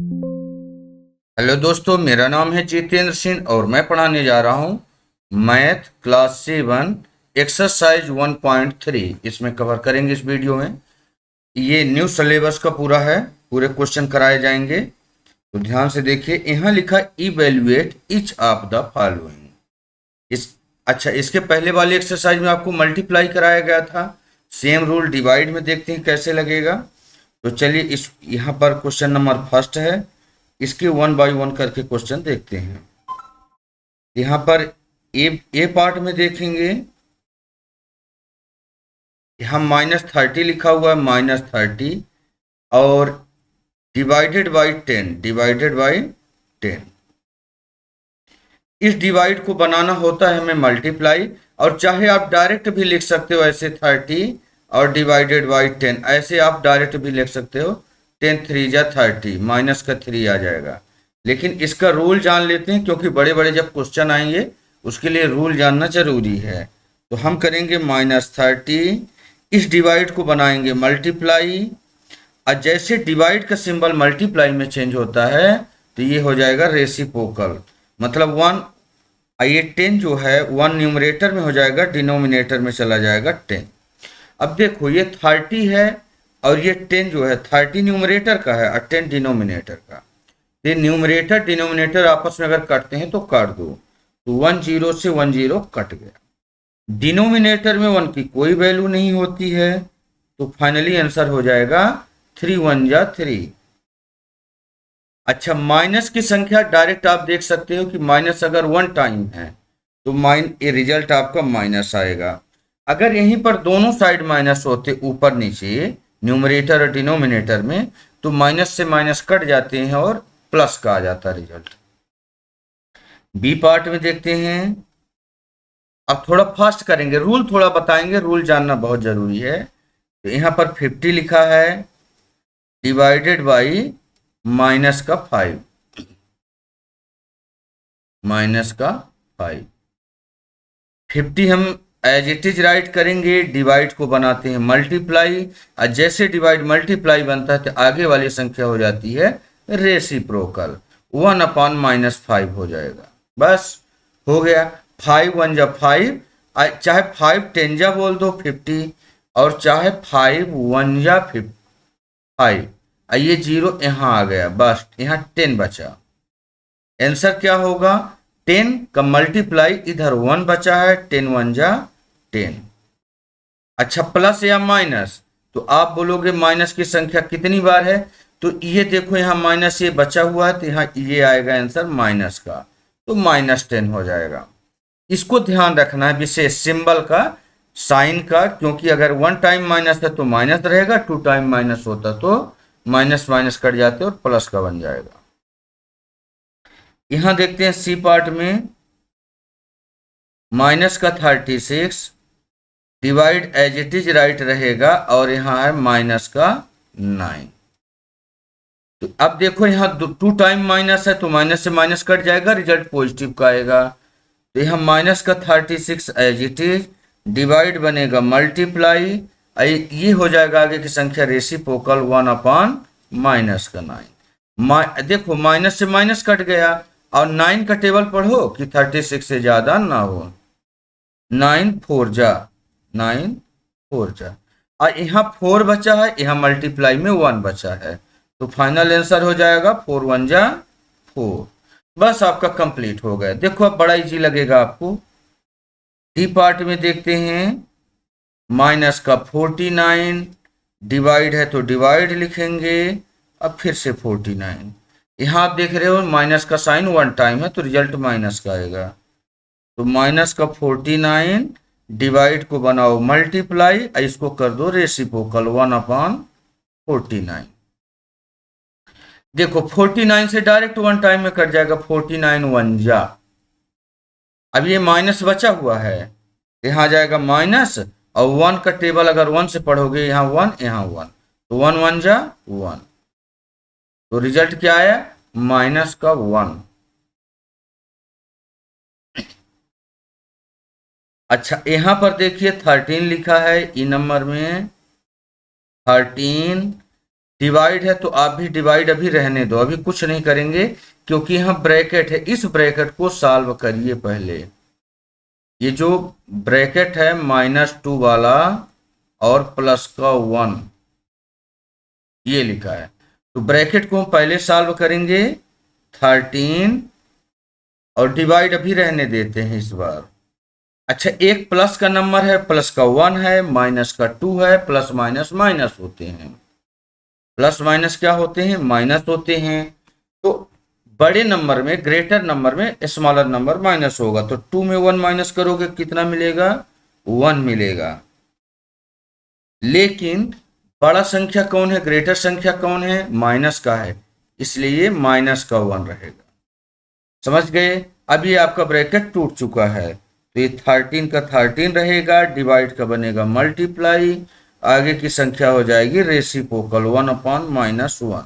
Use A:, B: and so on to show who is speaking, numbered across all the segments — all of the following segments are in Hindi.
A: हेलो दोस्तों, मेरा नाम है जितेंद्र सिंह और मैं पढ़ाने जा रहा हूँ मैथ क्लास 7 एक्सरसाइज 1.3। इसमें कवर करेंगे इस वीडियो में। ये न्यू सिलेबस का पूरा है, पूरे क्वेश्चन कराए जाएंगे। तो ध्यान से देखिए, यहाँ लिखा evaluate each of the following. इस अच्छा, इसके पहले वाली एक्सरसाइज में आपको मल्टीप्लाई कराया गया था। सेम रूल डिवाइड में देखते हैं कैसे लगेगा। तो चलिए, इस यहाँ पर क्वेश्चन नंबर फर्स्ट है। इसके 1 बाय 1 करके क्वेश्चन देखते हैं। यहाँ पर ए पार्ट में देखेंगे, यहाँ -30 लिखा हुआ है, -30 और डिवाइडेड बाई 10, डिवाइडेड बाई 10। इस डिवाइड को बनाना होता है हमें मल्टीप्लाई, और चाहे आप डायरेक्ट भी लिख सकते हो ऐसे 30 और डिवाइडेड बाई 10, ऐसे आप डायरेक्ट भी लिख सकते हो। 10 3 जा 30, माइनस का 3 आ जाएगा। लेकिन इसका रूल जान लेते हैं, क्योंकि बड़े बड़े जब क्वेश्चन आएंगे उसके लिए रूल जानना जरूरी है। तो हम करेंगे -30, इस डिवाइड को बनाएंगे मल्टीप्लाई, और जैसे डिवाइड का सिंबल मल्टीप्लाई में चेंज होता है तो ये हो जाएगा रेसिप्रोकल। मतलब 1, ये 10 जो है 1 न्यूमरेटर में हो जाएगा, डिनोमिनेटर में चला जाएगा 10। अब देखो, ये 30 है और ये 10 जो है 30 न्यूमरेटर का है और 10 डिनोमिनेटर का। ये न्यूमरेटर डिनोमिनेटर आपस में अगर कटते हैं तो काट दो, तो 1 0 से 1 0 कट गया। डिनोमिनेटर में 1 की कोई वैल्यू नहीं होती है, तो फाइनली आंसर हो जाएगा 3 1 जा 3। अच्छा, माइनस की संख्या डायरेक्ट आप देख सकते हो कि माइनस अगर 1 टाइम है तो ये रिजल्ट आपका माइनस आएगा। अगर यहीं पर दोनों साइड माइनस होते, ऊपर नीचे न्यूमरेटर और डिनोमिनेटर में, तो माइनस से माइनस कट जाते हैं और प्लस का आ जाता है रिजल्ट। बी पार्ट में देखते हैं। अब थोड़ा फास्ट करेंगे, रूल थोड़ा बताएंगे, रूल जानना बहुत जरूरी है। तो यहाँ पर 50 लिखा है डिवाइडेड बाई माइनस का 5, माइनस का 5। 50 हम एज इट इज राइट करेंगे, डिवाइड को बनाते हैं मल्टीप्लाई, और जैसे डिवाइड मल्टीप्लाई बनता है तो आगे वाली संख्या हो जाती है रेसिप्रोकल। 1/-5 हो जाएगा, बस हो गया। 5 1 जा 5, चाहे 5 10 जा बोल दो 50, और चाहे 5 1 जा 5, ये 0 यहाँ आ गया, बस यहाँ 10 बचा। आंसर क्या होगा? 10 का मल्टीप्लाई, इधर 1 बचा है, 10 1 जा 10। अच्छा, प्लस या माइनस, तो आप बोलोगे माइनस की संख्या कितनी बार है, तो ये देखो यहाँ माइनस ये बचा हुआ है, तो यहाँ ये आएगा आंसर माइनस का, तो -10 हो जाएगा। इसको ध्यान रखना है विशेष सिंबल का, साइन का, क्योंकि अगर 1 टाइम माइनस है तो माइनस रहेगा, 2 टाइम माइनस होता तो माइनस माइनस कट जाते और प्लस का बन जाएगा। यहां देखते हैं सी पार्ट में, माइनस का 36 divide as it is right रहेगा, और यहां है माइनस का 9। तो अब देखो यहाँ 2 टाइम माइनस है तो माइनस से माइनस कट जाएगा, रिजल्ट पॉजिटिव का आएगा। तो यहाँ माइनस का 36 एज इट इज, डिवाइड बनेगा मल्टीप्लाई, ये हो जाएगा आगे की संख्या रेसिप्रोकल 1/-9। देखो माइनस से माइनस कट गया, और 9 का टेबल पढ़ो कि 36 से ज्यादा ना हो। 9 4 जा 9 4 जा, और यहाँ 4 बचा है, यहाँ मल्टीप्लाई में 1 बचा है, तो फाइनल आंसर हो जाएगा 4 1 जा 4। बस आपका कंप्लीट हो गया। देखो अब बड़ा इजी लगेगा आपको। डी पार्ट में देखते हैं, माइनस का 49 डिवाइड है तो डिवाइड लिखेंगे, अब फिर से 49। यहाँ आप देख रहे हो माइनस का साइन 1 टाइम है तो रिजल्ट माइनस का आएगा, तो माइनस का 49 डिवाइड को बनाओ मल्टीप्लाई, इसको कर दो रेसिप्रोकल 1/49। देखो 49 से डायरेक्ट 1 टाइम में कट जाएगा, 49 1 जा। अब ये माइनस बचा हुआ है, यहाँ जाएगा माइनस, और 1 का टेबल अगर 1 से पढ़ोगे, यहाँ 1 यहाँ 1, तो 1 1 जा 1, तो रिजल्ट क्या आया? माइनस का 1। अच्छा, यहां पर देखिए 13 लिखा है, ई नंबर में 13 डिवाइड है तो आप भी डिवाइड अभी रहने दो, अभी कुछ नहीं करेंगे क्योंकि यहाँ ब्रैकेट है। इस ब्रैकेट को सॉल्व करिए पहले। ये जो ब्रैकेट है -2 वाला और प्लस का 1 ये लिखा है, तो ब्रैकेट को हम पहले सॉल्व करेंगे 13 और डिवाइड अभी रहने देते हैं इस बार। अच्छा, एक प्लस का नंबर है, प्लस का 1 है, माइनस का 2 है, प्लस माइनस माइनस होते हैं। प्लस माइनस क्या होते हैं? माइनस होते हैं। तो बड़े नंबर में, ग्रेटर नंबर में स्मॉलर नंबर माइनस होगा, तो 2 में 1 माइनस करोगे कितना मिलेगा? 1 मिलेगा। लेकिन बड़ा संख्या कौन है, ग्रेटर संख्या कौन है? माइनस का है, इसलिए माइनस का 1 रहेगा। समझ गए? अब ये आपका ब्रैकेट टूट चुका है, तो ये 13 का 13 रहेगा, डिवाइड का बनेगा मल्टीप्लाई, आगे की संख्या हो जाएगी रेसिप्रोकल 1/-1।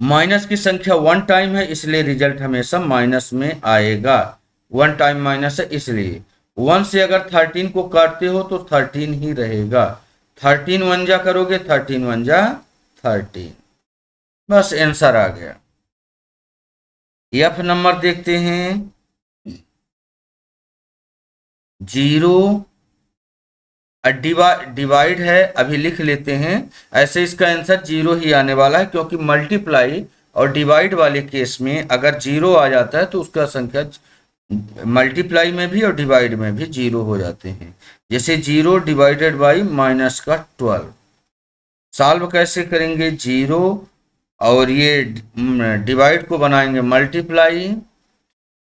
A: माइनस की संख्या 1 टाइम है, इसलिए रिजल्ट हमेशा माइनस में आएगा। 1 टाइम माइनस है, इसलिए 1 से अगर 13 को काटते हो तो 13 ही रहेगा। 13 1 जा करोगे, 13 1 जा 13, बस आंसर आ गया। एफ नंबर देखते हैं, 0 डिवाइड है, अभी लिख लेते हैं। ऐसे इसका आंसर 0 ही आने वाला है, क्योंकि मल्टीप्लाई और डिवाइड वाले केस में अगर 0 आ जाता है तो उसका संख्या मल्टीप्लाई में भी और डिवाइड में भी 0 हो जाते हैं। जैसे 0 डिवाइडेड बाई माइनस का 12। सॉल्व कैसे करेंगे? 0 और ये डिवाइड को बनाएंगे मल्टीप्लाई,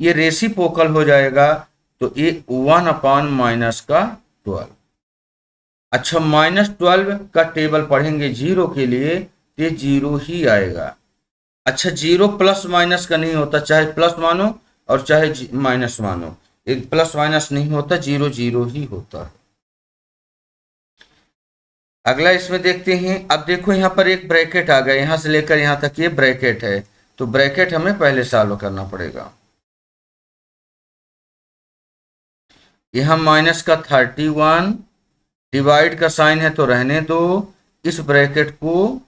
A: ये रेसिप्रोकल हो जाएगा, तो ये 1/-12। अच्छा, -12 का टेबल पढ़ेंगे 0 के लिए, ये 0 ही आएगा। अच्छा, 0 प्लस माइनस का नहीं होता, चाहे प्लस मानो और चाहे माइनस मानो, एक प्लस माइनस नहीं होता, 0 0 ही होता है। अगला इसमें देखते हैं। अब देखो यहाँ पर एक ब्रैकेट आ गया, यहाँ से लेकर यहाँ तक ये ब्रैकेट है, तो ब्रैकेट हमें पहले सॉल्व करना पड़ेगा। यहाँ माइनस का 31, डिवाइड का साइन है तो रहने दो, इस ब्रैकेट को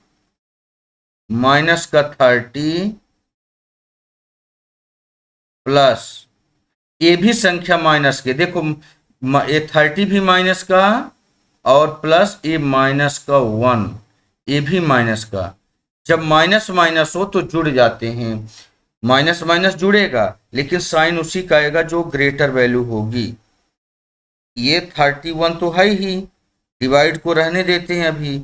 A: माइनस का 30 प्लस ये भी संख्या माइनस के, देखो ये 30 भी माइनस का और प्लस ये माइनस का 1, ये भी माइनस का। जब माइनस माइनस हो तो जुड़ जाते हैं, माइनस माइनस जुड़ेगा लेकिन साइन उसी का आएगा जो ग्रेटर वैल्यू होगी। ये 31 तो है ही, डिवाइड को रहने देते हैं अभी।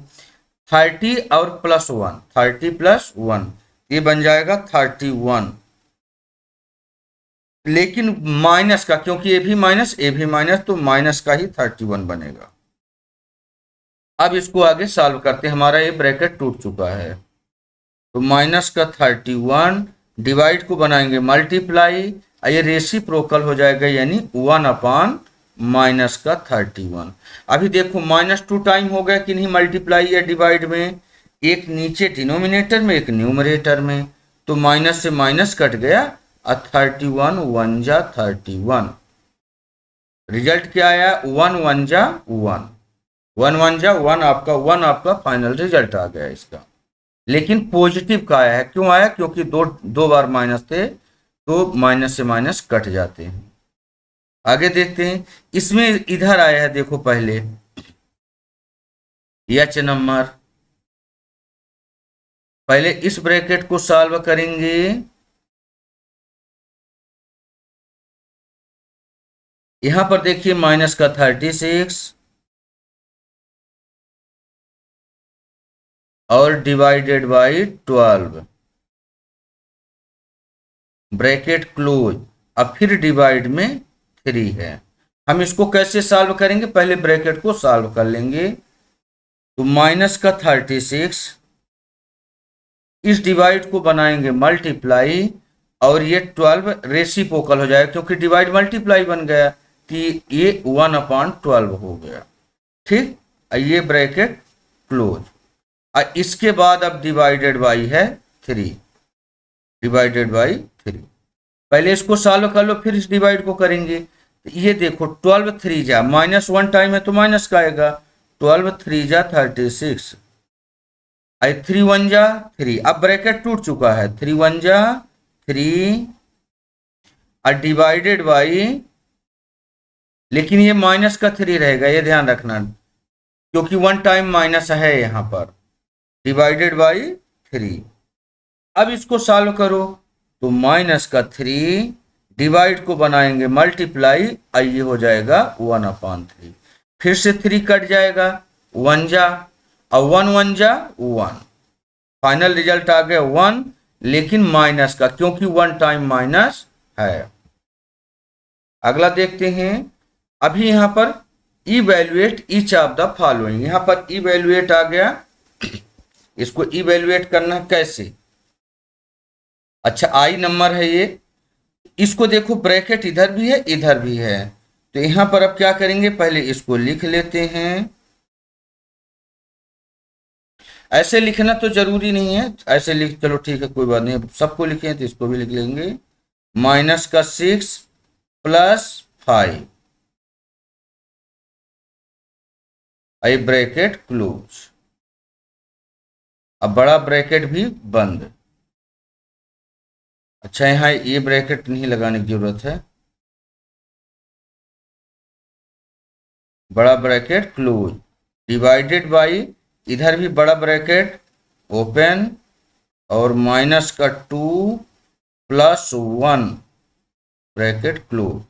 A: 30 और प्लस 1, 30 प्लस 1 ये बन जाएगा 31, लेकिन माइनस का, क्योंकि ये भी माइनस तो माइनस का ही 31 बनेगा। अब इसको आगे सॉल्व करते हैं, हमारा ये ब्रैकेट टूट चुका है, तो माइनस का 31 डिवाइड को बनाएंगे मल्टीप्लाई, ये रेसिप्रोकल हो जाएगा, यानी 1/-31। अभी देखो -2 टाइम हो गया कि नहीं मल्टीप्लाई या डिवाइड में, एक नीचे डिनोमिनेटर में एक न्यूमरेटर में, तो माइनस से माइनस कट गया, 31 1 जा 31। रिजल्ट क्या आया? 1 1 जा 1, 1 1 जा 1, आपका फाइनल रिजल्ट आ गया इसका। लेकिन पॉजिटिव का आया है, क्यों आया? क्योंकि दो बार माइनस थे, तो माइनस से माइनस कट जाते हैं। आगे देखते हैं, इसमें इधर आया है, देखो पहले एच नंबर, पहले इस ब्रैकेट को सॉल्व करेंगे, यहां पर देखिए माइनस का 36 और डिवाइडेड बाई 12, ब्रैकेट क्लोज, अब फिर डिवाइड में 3 है। हम इसको कैसे सॉल्व करेंगे? पहले ब्रैकेट को सॉल्व कर लेंगे, तो माइनस का 36, इस डिवाइड को बनाएंगे मल्टीप्लाई, और ये 12 रेसिप्रोकल हो जाएगा, क्योंकि डिवाइड मल्टीप्लाई बन गया, कि ये 1/12 हो गया। ठीक, ये ब्रैकेट क्लोज। और इसके बाद अब डिवाइडेड बाई है 3, डिवाइडेड बाई 3। पहले इसको सॉल्व कर लो, फिर इस डिवाइड को करेंगे। तो ये देखो 12 3 जा, -1 टाइम है तो माइनस का आएगा, 12 3 जा 36, आई 3 1 जा 3, अब ब्रैकेट टूट चुका है, 3 1 जा 3 और डिवाइडेड बाई, लेकिन ये माइनस का 3 रहेगा, ये ध्यान रखना, क्योंकि 1 टाइम माइनस है यहाँ पर, डिवाइडेड बाई 3। अब इसको सॉल्व करो तो माइनस का 3 डिवाइड को बनाएंगे मल्टीप्लाई, ये हो जाएगा 1/3, फिर से 3 कट जाएगा, 1 जा और 1 1 जा 1, फाइनल रिजल्ट आ गया 1, लेकिन माइनस का, क्योंकि 1 टाइम माइनस है। अगला देखते हैं, अभी यहां पर evaluate each of the following, यहां पर इवैल्यूएट आ गया, इसको इवैल्यूएट करना कैसे, अच्छा आई नंबर है ये, इसको देखो ब्रैकेट इधर भी है इधर भी है, तो यहां पर अब क्या करेंगे, पहले इसको लिख लेते हैं, ऐसे लिखना तो जरूरी नहीं है, ऐसे लिख, चलो ठीक है कोई बात नहीं, सबको लिखे तो इसको भी लिख लेंगे, माइनस का 6 प्लस 5, आई ब्रैकेट क्लोज, अब बड़ा ब्रैकेट भी बंद, अच्छा यहाँ ये ब्रैकेट नहीं लगाने की जरूरत है, बड़ा ब्रैकेट क्लोज, डिवाइडेड बाई, इधर भी बड़ा ब्रैकेट ओपन और माइनस का 2 प्लस 1 ब्रैकेट क्लोज,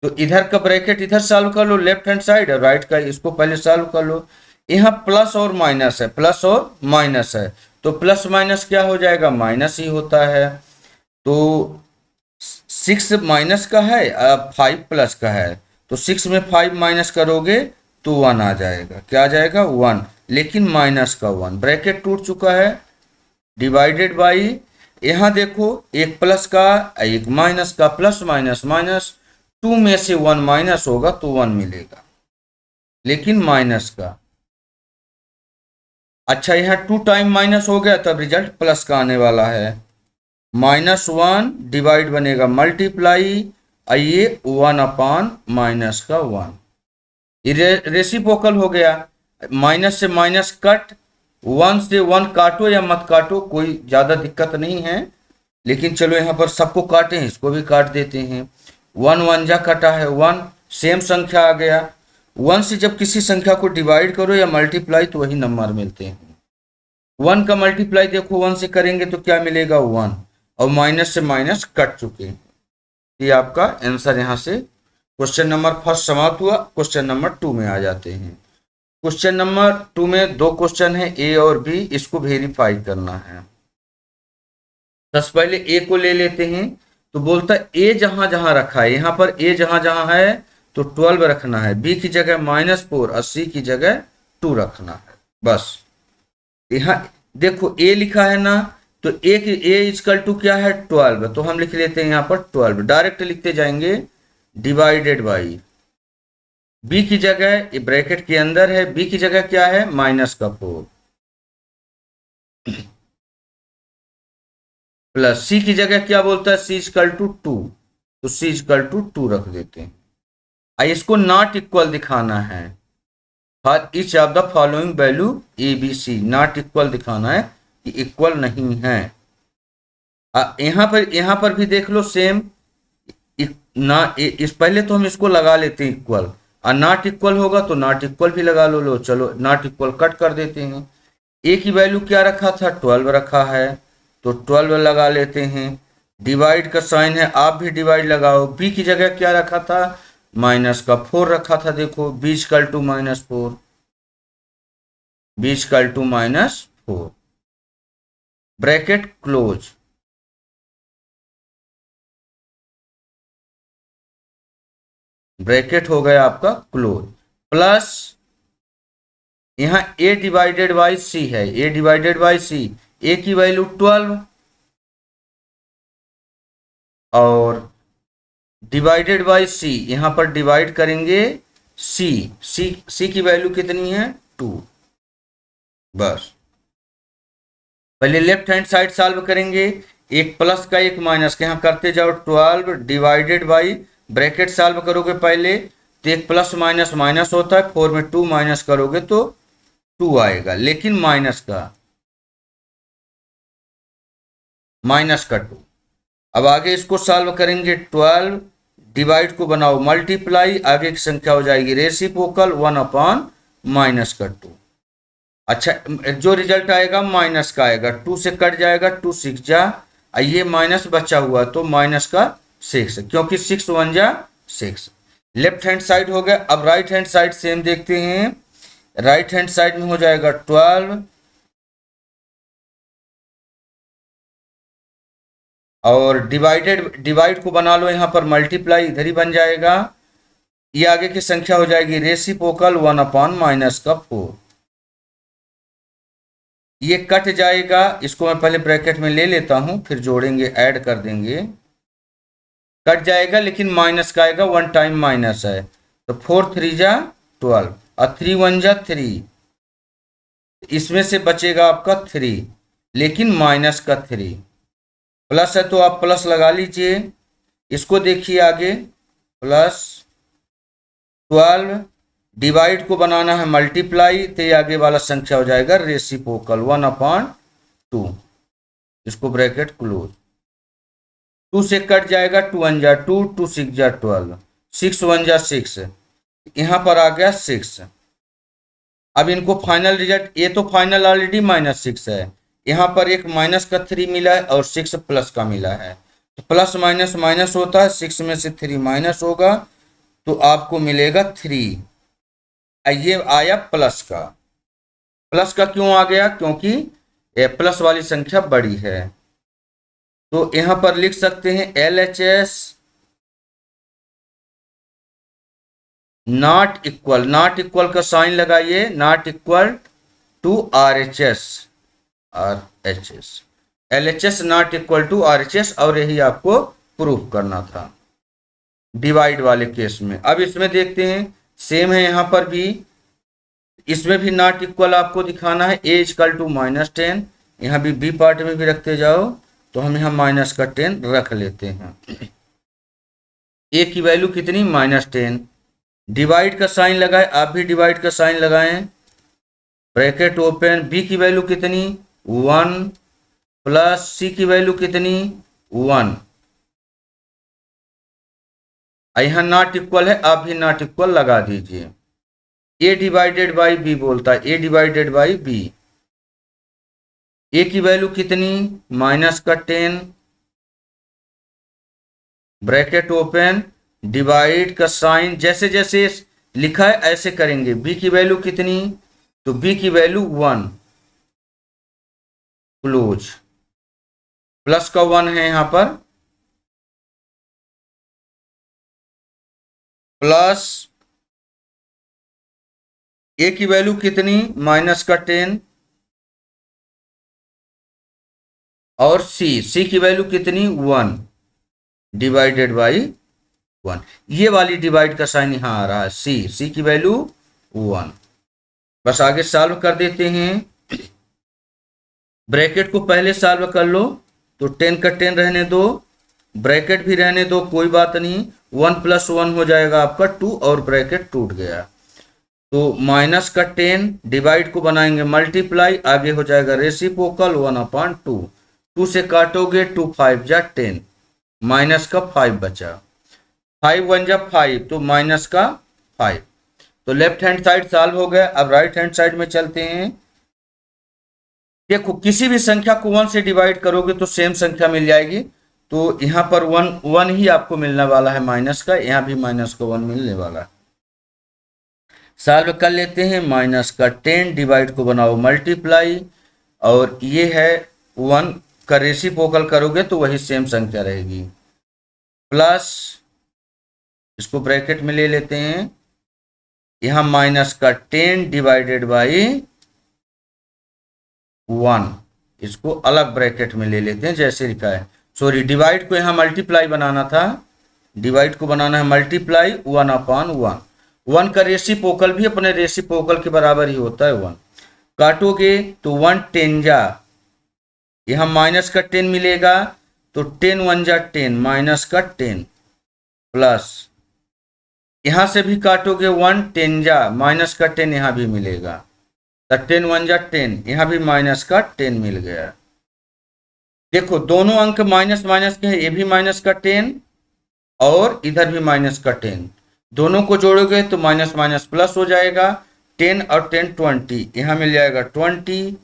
A: तो इधर का ब्रैकेट इधर सॉल्व कर लो, लेफ्ट हैंड साइड और राइट का इसको पहले सॉल्व कर लो, यहाँ प्लस और माइनस है, प्लस और माइनस है, तो प्लस माइनस क्या हो जाएगा, माइनस ही होता है, तो 6 माइनस का है, 5 प्लस का है, तो 6 में 5 माइनस करोगे तो 1 आ जाएगा, क्या आ जाएगा 1, लेकिन माइनस का 1, ब्रैकेट टूट चुका है, डिवाइडेड बाई, यहां देखो एक प्लस का एक माइनस का, प्लस माइनस माइनस, 2 में से 1 माइनस होगा तो 1 मिलेगा, लेकिन माइनस का, अच्छा यहाँ 2 टाइम माइनस हो गया तब रिजल्ट प्लस का आने वाला है, -1 डिवाइड बनेगा मल्टीप्लाई, ये 1/- का 1, रेसिप्रोकल हो गया, माइनस से माइनस कट, 1 से 1 काटो या मत काटो, कोई ज़्यादा दिक्कत नहीं है, लेकिन चलो यहाँ पर सबको काटें, इसको भी काट देते हैं, 1 1 जा कटा है 1, सेम संख्या आ गया, 1 से जब किसी संख्या को डिवाइड करो या मल्टीप्लाई तो वही नंबर मिलते हैं, 1 का मल्टीप्लाई देखो 1 से करेंगे तो क्या मिलेगा 1, और माइनस से माइनस कट चुके हैं, ये आपका आंसर यहाँ से क्वेश्चन नंबर फर्स्ट समाप्त हुआ। क्वेश्चन नंबर 2 में आ जाते हैं। क्वेश्चन नंबर 2 में 2 क्वेश्चन है, ए और बी, इसको वेरीफाई करना है। बस पहले ए को ले लेते हैं, तो बोलता है ए जहां जहां रखा है, यहाँ पर ए जहां जहां है तो 12 रखना है, बी की जगह -4 और सी की जगह 2 रखना है, बस। यहाँ देखो ए लिखा है ना, तो ए इजकल टू क्या है 12, तो हम लिख लेते हैं यहाँ पर 12, डायरेक्ट लिखते जाएंगे, डिवाइडेड बाई, बी की जगह ब्रैकेट के अंदर है, बी की जगह क्या है -4 प्लस सी की जगह क्या बोलता है, सी इजकल टू 2, तो सी इजकल टू 2 रख देते हैं। इसको नॉट इक्वल दिखाना है, for each of the following value A B C, not equal दिखाना है कि इक्वल नहीं है। यहां पर भी देख लो सेम, ना इस पहले तो हम इसको लगा लेते हैं इक्वल, और नॉट इक्वल होगा तो नॉट इक्वल भी लगा लो, चलो नॉट इक्वल कट कर देते हैं। ए की वैल्यू क्या रखा था 12 रखा है, तो 12 लगा लेते हैं, डिवाइड का साइन है, आप भी डिवाइड लगाओ। बी की जगह क्या रखा था -4 रखा था, देखो B equal to -4, B equal to -4, bracket close, bracket हो गया आपका क्लोज, प्लस यहां a डिवाइडेड बाई सी है, a divided by C, a की वैल्यू 12 और डिवाइडेड बाई सी, यहां पर डिवाइड करेंगे सी की वैल्यू कितनी है 2, बस। पहले लेफ्ट हैंड साइड सॉल्व करेंगे, एक प्लस का एक माइनस का, यहां करते जाओ, 12 डिवाइडेड बाई, ब्रैकेट सॉल्व करोगे पहले तो एक प्लस माइनस माइनस होता है, 4 में 2 माइनस करोगे तो 2 आएगा, लेकिन माइनस का, माइनस का 2। अब आगे इसको सॉल्व करेंगे, 12 डिवाइड को बनाओ मल्टीप्लाई, आगे की संख्या हो जाएगी रेसिप्रोकल 1 अपॉन माइनस का 2। अच्छा, जो रिजल्ट आएगा माइनस का आएगा, 2 से कट जाएगा, 2 6 जा, ये माइनस बचा हुआ तो माइनस का 6, क्योंकि 6 1 जा 6। लेफ्ट हैंड साइड हो गया। अब राइट हैंड साइड सेम देखते हैं। राइट हैंड साइड में हो जाएगा 12 और डिवाइड को बना लो यहाँ पर मल्टीप्लाई, इधर ही बन जाएगा। ये आगे की संख्या हो जाएगी रेसिप्रोकल 1 अपॉन माइनस का 4। ये कट जाएगा, इसको मैं पहले ब्रैकेट में ले लेता हूं, फिर जोड़ेंगे, ऐड कर देंगे। कट जाएगा लेकिन माइनस का आएगा, 1 टाइम माइनस है, तो 4 3 जा 12 और 3 1 जा 3, इसमें से बचेगा आपका 3, लेकिन माइनस का 3। प्लस है तो आप प्लस लगा लीजिए। इसको देखिए आगे, प्लस 12 डिवाइड को बनाना है मल्टीप्लाई, तो ये आगे वाला संख्या हो जाएगा रेसिप्रोकल 1 अपॉन 2। इसको ब्रैकेट क्लोज, 2 से कट जाएगा, 2 1 जा 2, 2 6 जा 12, 6 1 जा 6, यहाँ पर आ गया 6। अब इनको फाइनल रिजल्ट, ये तो फाइनल ऑलरेडी -6 है, यहाँ पर एक माइनस का 3 मिला है और 6 प्लस का मिला है, तो प्लस माइनस माइनस होता है, 6 में से 3 माइनस होगा तो आपको मिलेगा 3। ये आया प्लस का। प्लस का क्यों आ गया? क्योंकि प्लस वाली संख्या बड़ी है। तो यहां पर लिख सकते हैं LHS नॉट इक्वल का साइन लगाइए, not equal to RHS LHS not equal to RHS, और यही आपको प्रूफ करना था डिवाइड वाले केस में। अब इसमें देखते हैं, सेम है यहां पर भी, इसमें भी नॉट इक्वल आपको दिखाना है, a इक्वल टू -10, यहाँ भी बी पार्ट में भी रखते जाओ, तो हम यहाँ माइनस का 10 रख लेते हैं। a की वैल्यू कितनी? -10। डिवाइड का साइन लगाए, आप भी डिवाइड का साइन लगाएं, ब्रैकेट ओपन, b की वैल्यू कितनी? 1 प्लस c की वैल्यू कितनी? 1। यहाँ नॉट इक्वल है, आप भी नॉट इक्वल लगा दीजिए। a डिवाइडेड बाई b बोलता है, a divided by b, a की वैल्यू कितनी? माइनस का 10, ब्रैकेट ओपन, डिवाइड का साइन जैसे जैसे लिखा है ऐसे करेंगे। b की वैल्यू कितनी? तो b की वैल्यू 1, क्लोज, प्लस का 1 है यहां पर, प्लस a की वैल्यू कितनी? माइनस का 10, और c की वैल्यू कितनी? 1 डिवाइडेड बाई 1। ये वाली डिवाइड का साइन यहां आ रहा है, c की वैल्यू 1। बस आगे सॉल्व कर देते हैं। ब्रैकेट को पहले सॉल्व कर लो, तो 10 का 10 रहने दो, ब्रैकेट भी रहने दो, कोई बात नहीं, 1 + 1 हो जाएगा आपका 2, और ब्रैकेट टूट गया। तो माइनस का 10 डिवाइड को बनाएंगे मल्टीप्लाई, आगे हो जाएगा रेसिप्रोकल 1/2। 2 से काटोगे, 2 5 जा 10, माइनस का 5 बचा, 5 1 जा 5, तो माइनस का 5। तो लेफ्ट हैंड साइड सॉल्व हो गया। अब राइट हैंड साइड में चलते हैं। देखो, किसी भी संख्या को 1 से डिवाइड करोगे तो सेम संख्या मिल जाएगी, तो यहाँ पर 1 ही आपको मिलने वाला है माइनस का, यहाँ भी माइनस का 1 मिलने वाला है। सॉल्व कर लेते हैं। माइनस का 10 डिवाइड को बनाओ मल्टीप्लाई, और ये है 1 का रेसिप्रोकल करोगे तो वही सेम संख्या रहेगी, प्लस इसको ब्रैकेट में ले लेते हैं, यहाँ माइनस का 10 डिवाइडेड बाई 1, इसको अलग ब्रैकेट में ले लेते हैं जैसे लिखा है। सॉरी, डिवाइड को यहाँ मल्टीप्लाई बनाना था, डिवाइड को बनाना है मल्टीप्लाई 1/1। 1 का रेसिप्रोकल भी अपने रेसिप्रोकल के बराबर ही होता है 1। काटोगे तो 1 10 जा, यहाँ माइनस का 10 मिलेगा, तो 10 1 जा 10, माइनस का 10, प्लस यहाँ से भी काटोगे 1 10 जा, माइनस का 10 यहाँ भी मिलेगा, तो 10 1 जा 10, यहाँ भी माइनस का 10 मिल गया। देखो दोनों अंक माइनस माइनस के हैं, ये भी माइनस का 10 और इधर भी माइनस का 10, दोनों को जोड़ोगे तो माइनस माइनस प्लस हो जाएगा। 10 और 10 20, यहाँ मिल जाएगा 20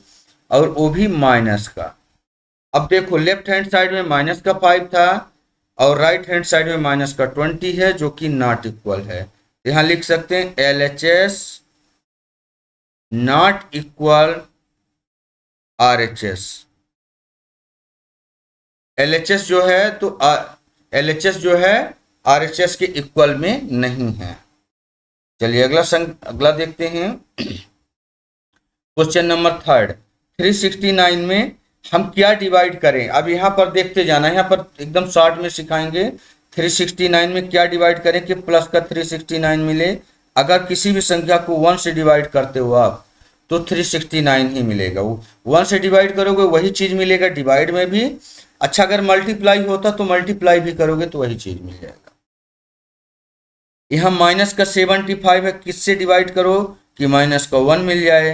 A: और वो भी माइनस का। अब देखो लेफ्ट हैंड साइड में माइनस का 5 था और राइट हैंड साइड में माइनस का 20 है, जो कि नॉट इक्वल है। यहाँ लिख सकते हैं LHS not equal RHS। LHS जो है तो LHS जो है RHS के इक्वल में नहीं है। चलिए अगला देखते हैं। क्वेश्चन नंबर 3, 369 में हम क्या डिवाइड करें। अब यहाँ पर देखते जाना है, यहाँ पर एकदम शॉर्ट में सिखाएंगे। 369 में क्या डिवाइड करें कि प्लस का 369 मिले। अगर किसी भी संख्या को 1 से डिवाइड करते हो आप तो 369 ही मिलेगा। 1 से डिवाइड करोगे वही चीज मिलेगा डिवाइड में भी। अच्छा अगर मल्टीप्लाई होता तो मल्टीप्लाई भी करोगे तो वही चीज मिल जाएगा। यहाँ माइनस का 75 है, किससे डिवाइड करो कि माइनस का 1 मिल जाए।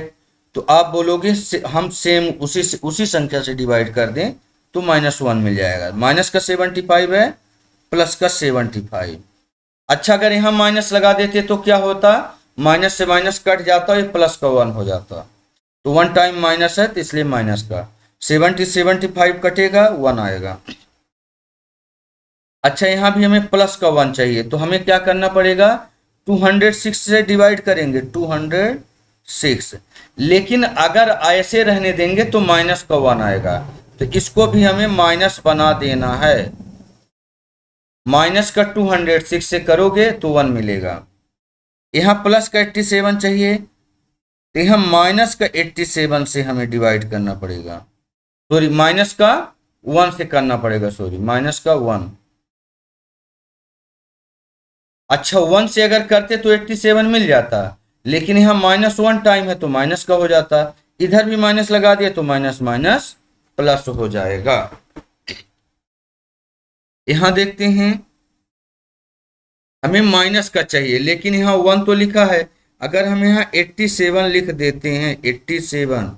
A: तो आप बोलोगे हम सेम उसी संख्या से डिवाइड कर दें तो -1 मिल जाएगा। माइनस का 75 है प्लस का 75। अच्छा अगर यहाँ माइनस लगा देते तो क्या होता, माइनस से माइनस कट जाता है, प्लस का 1 हो जाता। तो 1 टाइम माइनस है तो इसलिए माइनस का 75 कटेगा 1 आएगा। अच्छा यहाँ भी हमें प्लस का 1 चाहिए तो हमें क्या करना पड़ेगा, 206 से डिवाइड करेंगे 206। लेकिन अगर ऐसे रहने देंगे तो माइनस का 1 आएगा, तो इसको भी हमें माइनस बना देना है। माइनस का 206 से करोगे तो 1 मिलेगा। यहाँ प्लस का 87 चाहिए तो यहाँ माइनस का 87 से हमें डिवाइड करना पड़ेगा। सॉरी माइनस का 1 से करना पड़ेगा, सॉरी माइनस का 1। अच्छा 1 से अगर करते तो 87 मिल जाता, लेकिन यहाँ -1 टाइम है तो माइनस का हो जाता। इधर भी माइनस लगा दिया तो माइनस माइनस प्लस हो जाएगा। यहाँ देखते हैं हमें माइनस का चाहिए लेकिन यहाँ 1 तो लिखा है। अगर हम यहाँ 87 लिख देते हैं, 87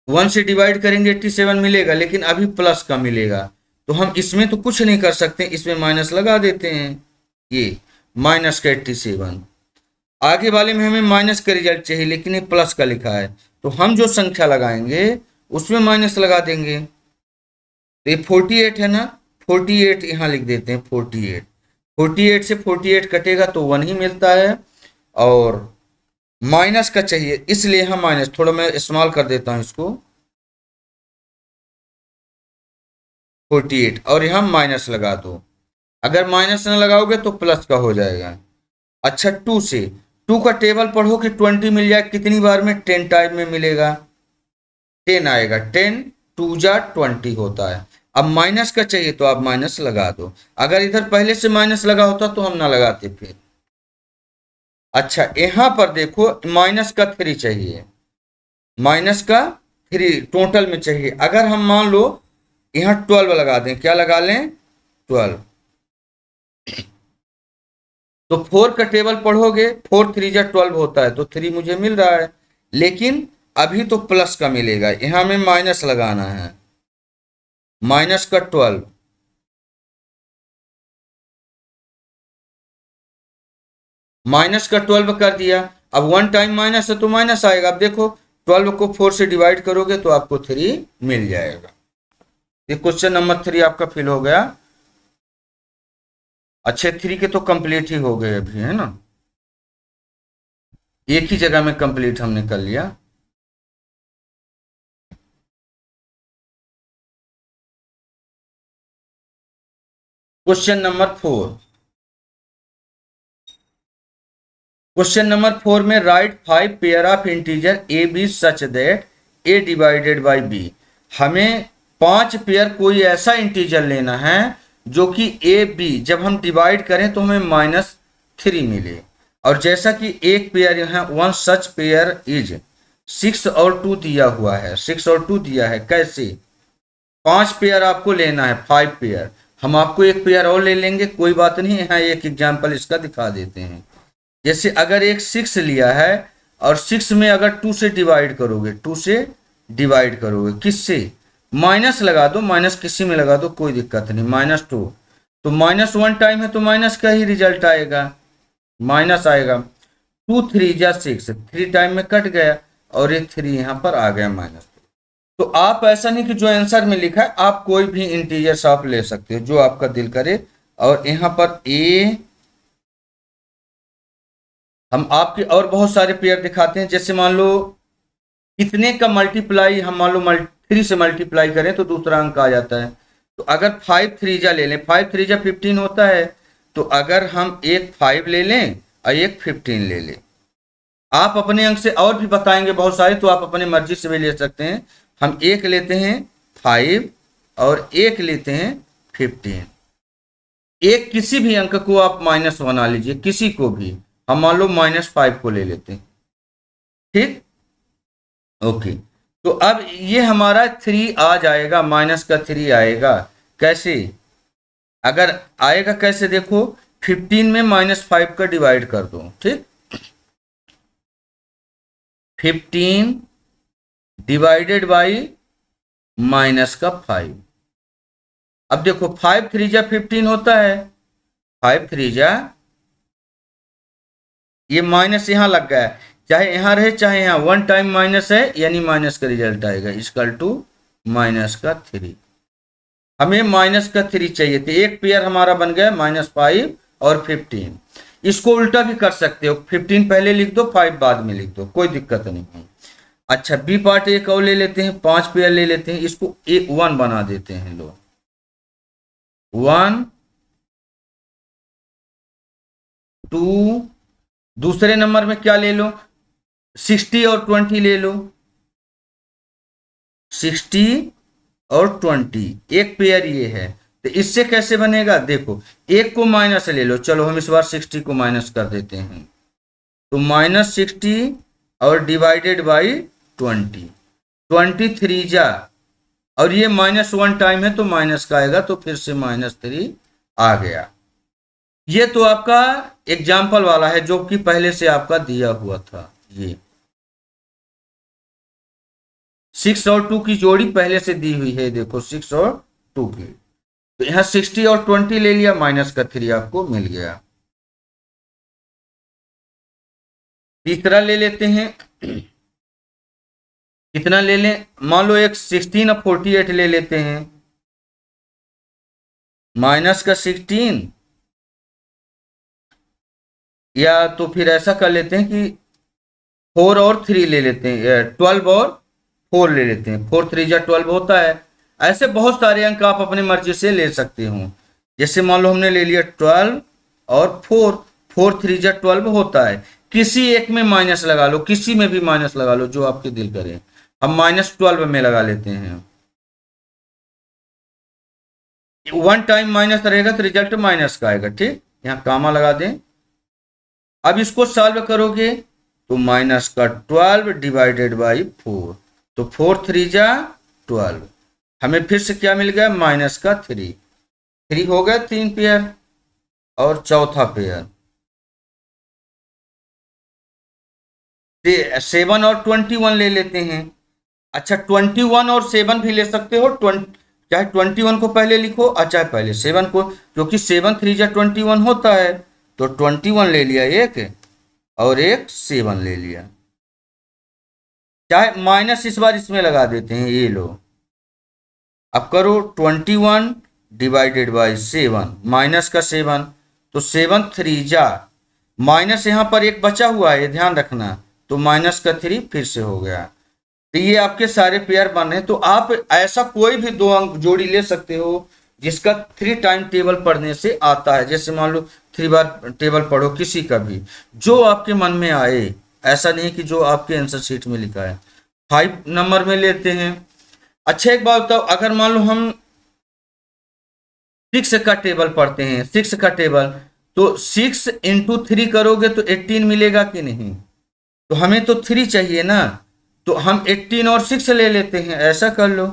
A: 1 से डिवाइड करेंगे 87 मिलेगा, लेकिन अभी प्लस का मिलेगा। तो हम इसमें तो कुछ नहीं कर सकते, इसमें माइनस लगा देते हैं। ये माइनस का 87, आगे वाले में हमें माइनस का रिजल्ट चाहिए लेकिन ये प्लस का लिखा है, तो हम जो संख्या लगाएंगे उसमें माइनस लगा देंगे। तो ये 48 है ना, 48 यहाँ लिख देते हैं। 48 से 48 कटेगा तो 1 ही मिलता है और माइनस का चाहिए इसलिए हम माइनस, थोड़ा मैं इस्तेमाल कर देता हूं इसको, 48 और यहाँ माइनस लगा दो। अगर माइनस न लगाओगे तो प्लस का हो जाएगा। अच्छा 2 से 2 का टेबल पढ़ो कि 20 मिल जाए कितनी बार में, 10 टाइम में मिलेगा, 10 आएगा। 10 2 जा 20 होता है। अब माइनस का चाहिए तो आप माइनस लगा दो। अगर इधर पहले से माइनस लगा होता तो हम ना लगाते फिर। अच्छा यहाँ पर देखो माइनस का 3 चाहिए, माइनस का 3 टोटल में चाहिए। अगर हम मान लो यहाँ 12 लगा दें, क्या लगा लें 12, तो 4 का टेबल पढ़ोगे 4 3 जा 12 होता है, तो 3 मुझे मिल रहा है, लेकिन अभी तो प्लस का मिलेगा। यहाँ में माइनस लगाना है, माइनस का 12, माइनस का 12 कर दिया। अब 1 टाइम माइनस है तो माइनस आएगा। अब देखो 12 को 4 से डिवाइड करोगे तो आपको 3 मिल जाएगा। ये क्वेश्चन नंबर 3 आपका फिल हो गया। अच्छे 3 के तो कंप्लीट ही हो गए अभी, है ना, एक ही जगह में कंप्लीट हमने कर लिया। क्वेश्चन नंबर 4, क्वेश्चन नंबर 4 में write 5 pair of integer A B such that A divided by B. हमें 5 पेयर कोई ऐसा इंटीजर लेना है जो कि ए बी जब हम डिवाइड करें तो हमें -3 मिले। और जैसा कि एक पेयर यहाँ 1 सच पेयर इज 6 और 2 दिया हुआ है, 6 और 2 दिया है। कैसे, 5 पेयर आपको लेना है, 5 पेयर। हम आपको एक पेयर और ले लेंगे, कोई बात नहीं। यहाँ एक एग्जाम्पल इसका दिखा देते हैं। जैसे अगर एक 6 लिया है और 6 में अगर 2 से डिवाइड करोगे, 2 से डिवाइड करोगे किससे, माइनस लगा दो, माइनस किसी में लगा दो, कोई दिक्कत नहीं। -2 तो -1 टाइम है तो माइनस का ही रिजल्ट आएगा, माइनस आएगा। 2 3 जा 6, 3 टाइम में कट गया और ये 3 यहाँ पर आ गया -2। तो आप ऐसा नहीं कि जो आंसर में लिखा है, आप कोई भी इंटीजर्स आप ले सकते हो जो आपका दिल करे। और यहाँ पर ए, हम आपके और बहुत सारे पेयर दिखाते हैं। जैसे मान लो कितने का मल्टीप्लाई, हम मान लो 3 से मल्टीप्लाई करें तो दूसरा अंक आ जाता है। तो अगर 5 3 जा ले लें, 5 3 जा 15 होता है। तो अगर हम एक 5 ले लें और एक 15 ले लें, आप अपने अंक से और भी बताएंगे बहुत सारे, तो आप अपने मर्जी से भी ले सकते हैं। हम एक लेते हैं 5 और एक लेते हैं 15। एक किसी भी अंक को आप माइनस बना लीजिए, किसी को भी। हम मान लो -5 को ले लेते हैं, ठीक, ओके। तो अब ये हमारा 3 आ जाएगा, माइनस का 3 आएगा। कैसे अगर आएगा, कैसे देखो, 15 में -5 का डिवाइड कर दो, ठीक। 15 डिवाइडेड बाई माइनस का 5। अब देखो 5 3 जा 15 होता है, 5 3 जा, ये माइनस यहां लग गया है, चाहे यहां रहे चाहे यहां, 1 टाइम माइनस है यानी माइनस का रिजल्ट आएगा, इक्वल टू माइनस का 3। हमें माइनस का 3 चाहिए थे, एक पेयर हमारा बन गया -5 और 15। इसको उल्टा भी कर सकते हो, 15 पहले लिख दो, 5 बाद में लिख दो, कोई दिक्कत नहीं है। अच्छा, बी पार्ट एक और ले लेते हैं, 5 पेयर ले लेते हैं, इसको 1 बना देते हैं। लो 1 2, दूसरे नंबर में क्या ले लो, 60 और 20 ले लो, 60 और 20, एक पेयर ये है। तो इससे कैसे बनेगा, देखो एक को माइनस ले लो, चलो हम इस बार 60 को माइनस कर देते हैं। तो -60 और डिवाइडेड बाई 20, 23 जा, और ये -1 टाइम है तो माइनस का आएगा, तो फिर से -3 आ गया। ये तो आपका एग्जाम्पल वाला है जो कि पहले से आपका दिया हुआ था। ये 6 और 2 की जोड़ी पहले से दी हुई है, देखो 6 और 2 की। तो यहां 60 और 20 ले लिया, माइनस का 3 आपको मिल गया। तीसरा ले लेते हैं, कितना ले लें, मान लो एक 16 और 48 ले लेते हैं, माइनस का 16, या तो फिर ऐसा कर लेते हैं कि 4 और 3 ले लेते हैं, 12 और 4 ले लेते हैं, 4 3 जा 12 होता है। ऐसे बहुत सारे अंक आप अपनी मर्जी से ले सकते हो। जैसे मान लो हमने ले लिया 12 और 4, 4 3 जा 12 होता है। किसी एक में माइनस लगा लो, किसी में भी माइनस लगा लो, जो आपके दिल करे। हम -12 में लगा लेते हैं, 1 टाइम माइनस रहेगा तो रिजल्ट माइनस का आएगा, ठीक। यहाँ कामा लगा दें। अब इसको सॉल्व करोगे तो माइनस का 12 डिवाइडेड बाई 4, तो 4 3 जा 12, हमें फिर से क्या मिल गया, माइनस का 3। 3 हो गया 3 पेयर, और चौथा पेयर 7 और 21 ले लेते हैं। अच्छा, 21 और 7 भी ले सकते हो, चाहे 21 को पहले लिखो और चाहे पहले 7 को, क्योंकि 7 3 जा 21 होता है। तो 21 ले लिया एक, और एक 7 ले लिया, चाहे माइनस इस बार इसमें लगा देते हैं, ये लो। अब करो 21 डिवाइडेड बाई 7, माइनस का 7, तो 7 3 जा, माइनस यहाँ पर एक बचा हुआ है, ध्यान रखना, तो माइनस का 3 फिर से हो गया। तो ये आपके सारे पेयर बन रहे हैं। तो आप ऐसा कोई भी 2 अंक जोड़ी ले सकते हो जिसका 3 टाइम टेबल पढ़ने से आता है। जैसे मान लो 3 बार टेबल पढ़ो, किसी का भी जो आपके मन में आए, ऐसा नहीं कि जो आपके आंसर शीट में लिखा है। 5 नंबर में लेते हैं। अच्छा, एक बात बताओ, अगर मान लो हम 6 का टेबल पढ़ते हैं, 6 का टेबल, तो 6 इंटू 3 करोगे तो 18 मिलेगा कि नहीं। तो हमें तो 3 चाहिए ना, तो हम 18 और 6 ले लेते हैं, ऐसा कर लो,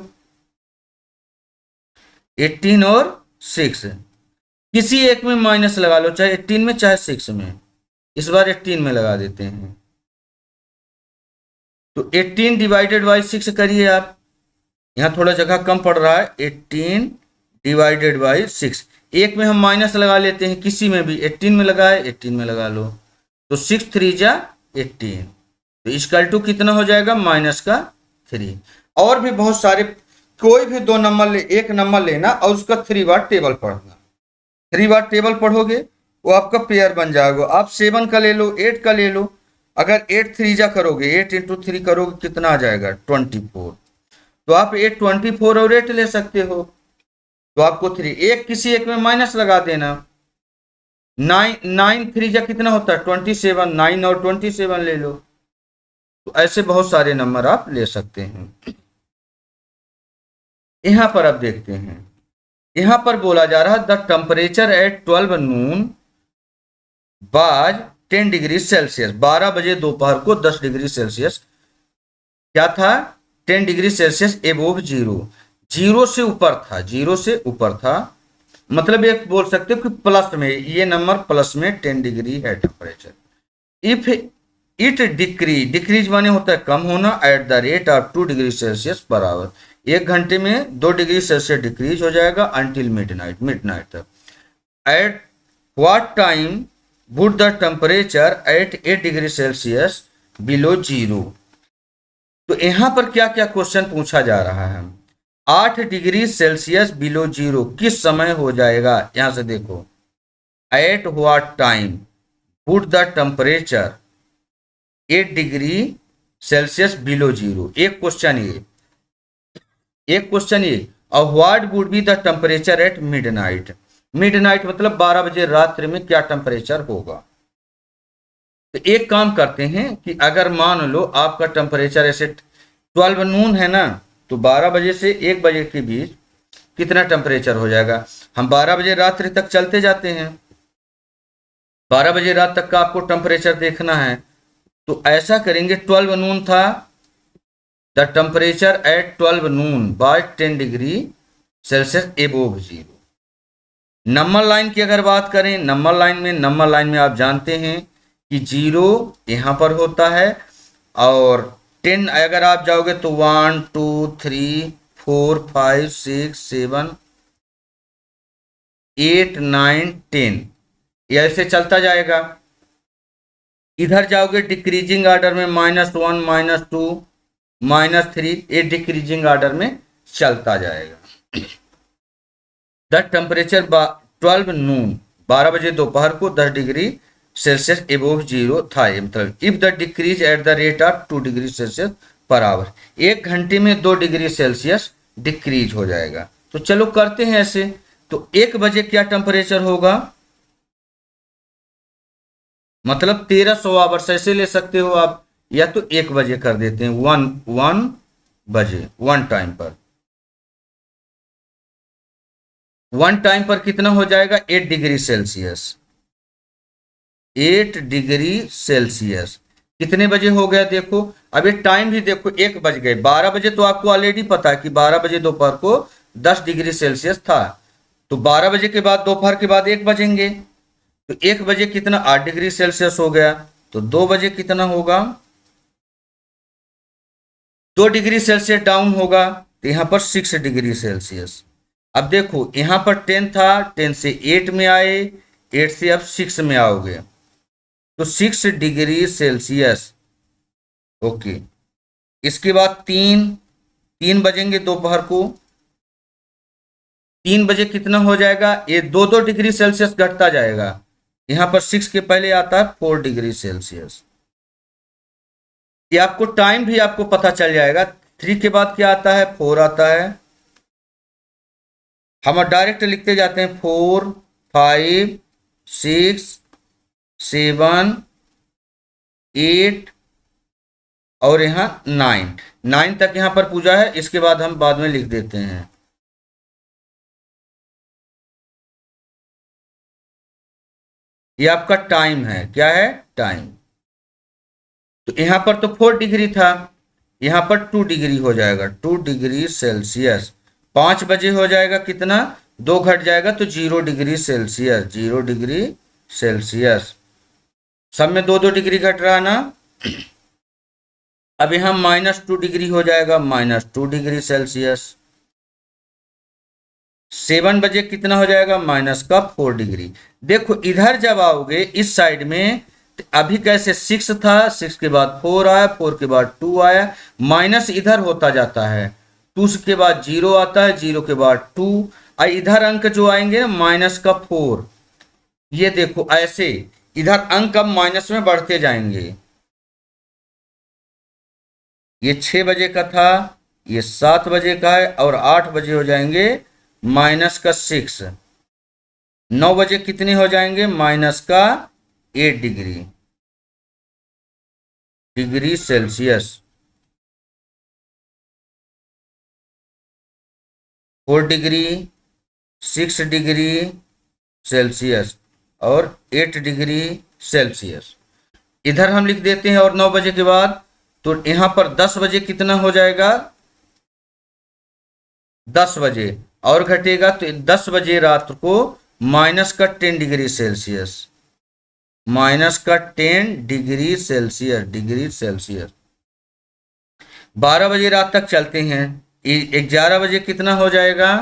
A: 18 और 6, किसी एक में माइनस लगा लो, चाहे 18 में चाहे 6 में। इस बार 18 में लगा देते हैं, तो 18 डिवाइडेड बाई 6 करिए आप, यहाँ थोड़ा जगह कम पड़ रहा है, 18 डिवाइडेड बाई 6। एक में हम माइनस लगा लेते हैं, किसी में भी 18 में लगाए 18 में लगा लो, तो 6 3 जा 18, तो इक्वल टू कितना हो जाएगा माइनस का 3। और भी बहुत सारे, कोई भी दो नंबर ले, एक नंबर लेना और उसका 3 बार टेबल पढ़ना, 3 बार टेबल पढ़ोगे वो आपका पेयर बन जाएगा। आप 7 का ले लो, 8 का ले लो, अगर 8 3 जा करोगे, 8 इंटू 3 करोगे कितना आ जाएगा 24, तो आप 8 24 और 8 ले सकते हो, तो आपको 3 एक किसी एक में माइनस लगा देना। 9 3 जा कितना होता है 27, 9 और 27 ले लो। तो ऐसे बहुत सारे नंबर आप ले सकते हैं। यहां पर अब देखते हैं, यहां पर बोला जा रहा है द टेम्परेचर एट 12 नून बाज 10 डिग्री सेल्सियस। 12 बजे दोपहर को 10 डिग्री सेल्सियस क्या था 10 degree Celsius above zero, zero से ऊपर था, जीरो से ऊपर था, मतलब ये बोल सकते हो कि प्लस में, ये नंबर प्लस में 10 डिग्री है temperature. If it decrease, decrease माने होता है कम होना, eight the rate of 2 degree Celsius per hour, 1 घंटे में 2 डिग्री सेल्सियस डिक्रीज हो जाएगा अंटिल मिडनाइट, मिडनाइट तक। At what time would the temperature eight 8 degree Celsius below zero. तो यहां पर क्या क्या क्वेश्चन पूछा जा रहा है, 8 डिग्री सेल्सियस बिलो जीरो किस समय हो जाएगा, यहां से देखो, at what time would the temperature 8 degree Celsius below zero, एक क्वेश्चन ये, एक क्वेश्चन ये। और what would be the temperature eight midnight, midnight मतलब 12 बजे रात्रि में क्या टेम्परेचर होगा। तो एक काम करते हैं कि अगर मान लो आपका टेम्परेचर ऐसे 12 नून है ना, तो 12 बजे से 1 बजे के बीच कितना टेम्परेचर हो जाएगा, हम 12 बजे रात्रि तक चलते जाते हैं, 12 बजे रात तक का आपको टेम्परेचर देखना है, तो ऐसा करेंगे 12 नून था, the temperature at 12 noon by 10 degree Celsius above zero. Number line की अगर बात करें, नंबर लाइन में आप जानते हैं कि जीरो यहां पर होता है, और 10 अगर आप जाओगे तो 1 2 3 4 5 6 7 8 9 10 ये ऐसे चलता जाएगा। इधर जाओगे डिक्रीजिंग ऑर्डर में -1 -2 -3, ये डिक्रीजिंग ऑर्डर में चलता जाएगा। द टेम्परेचर 12 नून 12 बजे दोपहर को 10 डिग्री सेल्सियस एबोव जीरो था, मतलब if the decreases at the rate of 2 degree Celsius per hour, 1 घंटे में 2 डिग्री सेल्सियस डिक्रीज हो जाएगा। तो चलो करते हैं ऐसे, तो 1 बजे क्या टेम्परेचर होगा, मतलब 1300 आवर्स ऐसे ले सकते हो आप, या तो 1 बजे कर देते हैं, 1 बजे 1 टाइम पर, 1 टाइम पर कितना हो जाएगा 8 डिग्री सेल्सियस, 8 डिग्री सेल्सियस कितने बजे हो गया देखो। अब ये टाइम भी देखो 1 बज गए, 12 बजे तो आपको ऑलरेडी पता है कि 12 बजे दोपहर को 10 डिग्री सेल्सियस था, तो 12 बजे के बाद दोपहर के बाद 1 बजेंगे, तो 1 बजे कितना 8 डिग्री सेल्सियस हो गया, तो 2 बजे कितना होगा 2 डिग्री सेल्सियस डाउन होगा, तो यहां पर 6 डिग्री सेल्सियस। अब देखो यहां पर 10 था, 10 से 8 में आए, 8 से अब 6 में आओगे, तो 6 डिग्री सेल्सियस। ओके, इसके बाद 3 बजेंगे दोपहर को, 3 बजे कितना हो जाएगा, ये 2 डिग्री सेल्सियस घटता जाएगा, यहां पर 6 के पहले आता है 4 डिग्री सेल्सियस। ये आपको टाइम भी आपको पता चल जाएगा, 3 के बाद क्या आता है 4 आता है, हम डायरेक्ट लिखते जाते हैं 4 5 6 7 8 और यहां 9 तक यहां पर पूजा है, इसके बाद हम बाद में लिख देते हैं। ये आपका टाइम है, क्या है टाइम। तो यहां पर तो 4 डिग्री था, यहां पर 2 डिग्री हो जाएगा, 2 डिग्री सेल्सियस। 5 बजे हो जाएगा कितना, 2 घट जाएगा तो 0 डिग्री सेल्सियस, 0 डिग्री सेल्सियस। सब में 2 डिग्री घट रहा ना। अब यहाँ -2 डिग्री हो जाएगा, -2 डिग्री सेल्सियस। 7 बजे कितना हो जाएगा, -4 डिग्री। देखो इधर जब आओगे इस साइड में, तो अभी कैसे 6 था, 6 के बाद 4 आया, 4 के बाद 2 आया, माइनस इधर होता जाता है, 2 के बाद 0 आता है, 0 के बाद 2, और इधर अंक जो आएंगे -4। ये देखो ऐसे इधर अंक अब माइनस में बढ़ते जाएंगे। ये 6 बजे का था, ये 7 बजे का है, और 8 बजे हो जाएंगे -6। 9 बजे कितने हो जाएंगे, -8 degree Celsius. 4 degree, 6 degree Celsius और 8 डिग्री सेल्सियस। इधर हम लिख देते हैं, और 9 बजे के बाद, तो यहां पर 10 बजे कितना हो जाएगा, 10 बजे और घटेगा, तो 10 बजे रात को -10 डिग्री सेल्सियस, -10 डिग्री सेल्सियस। 12 बजे रात तक चलते हैं, 11 बजे कितना हो जाएगा,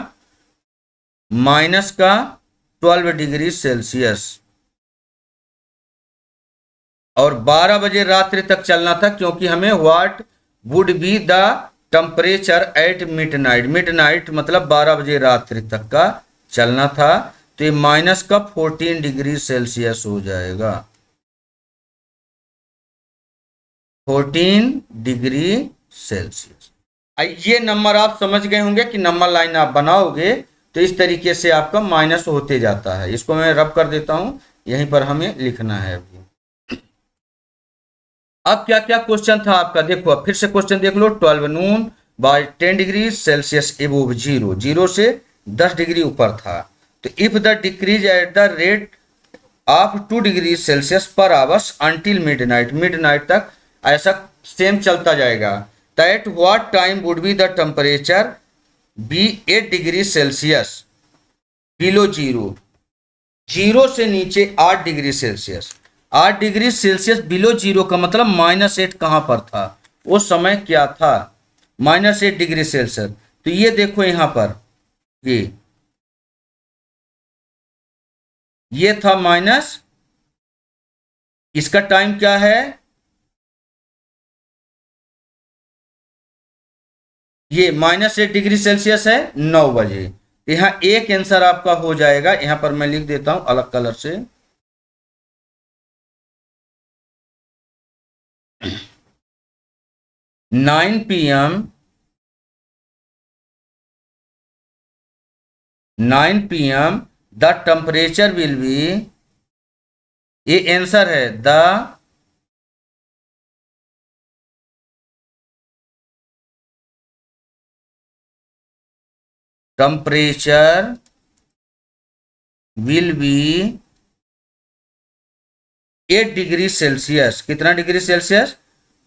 A: -12 डिग्री सेल्सियस। और 12 बजे रात्रि तक चलना था, क्योंकि हमें what would be the temperature eight midnight, midnight मतलब 12 बजे रात्रि तक का चलना था, तो ये -14 डिग्री सेल्सियस हो जाएगा, 14 डिग्री सेल्सियस। ये नंबर आप समझ गए होंगे कि नंबर लाइन आप बनाओगे तो इस तरीके से आपका माइनस होते जाता है। इसको मैं रब कर देता हूं, यहीं पर हमें लिखना है अभी। अब क्या क्या क्वेश्चन था आपका, देखो अब फिर से क्वेश्चन देख लो। 12 noon by 10 degree Celsius above zero, zero से 10 डिग्री ऊपर था, तो if the decreases at the rate of 2 degree Celsius per hours until midnight, midnight तक ऐसा सेम चलता जाएगा, that what time would be the temperature be 8 degree Celsius below zero, zero से नीचे 8 degree Celsius. 8 degree Celsius below zero का मतलब -8 कहां पर था, वो समय क्या था, -8 डिग्री सेल्सियस। तो ये देखो यहां पर ये था माइनस, इसका टाइम क्या है, ये -8 डिग्री सेल्सियस है 9 बजे। यहां एक आंसर आपका हो जाएगा, यहां पर मैं लिख देता हूं अलग कलर से, 9 PM 9 PM the temperature will be, ये आंसर है, the temperature will be 8 degree Celsius, कितना degree Celsius,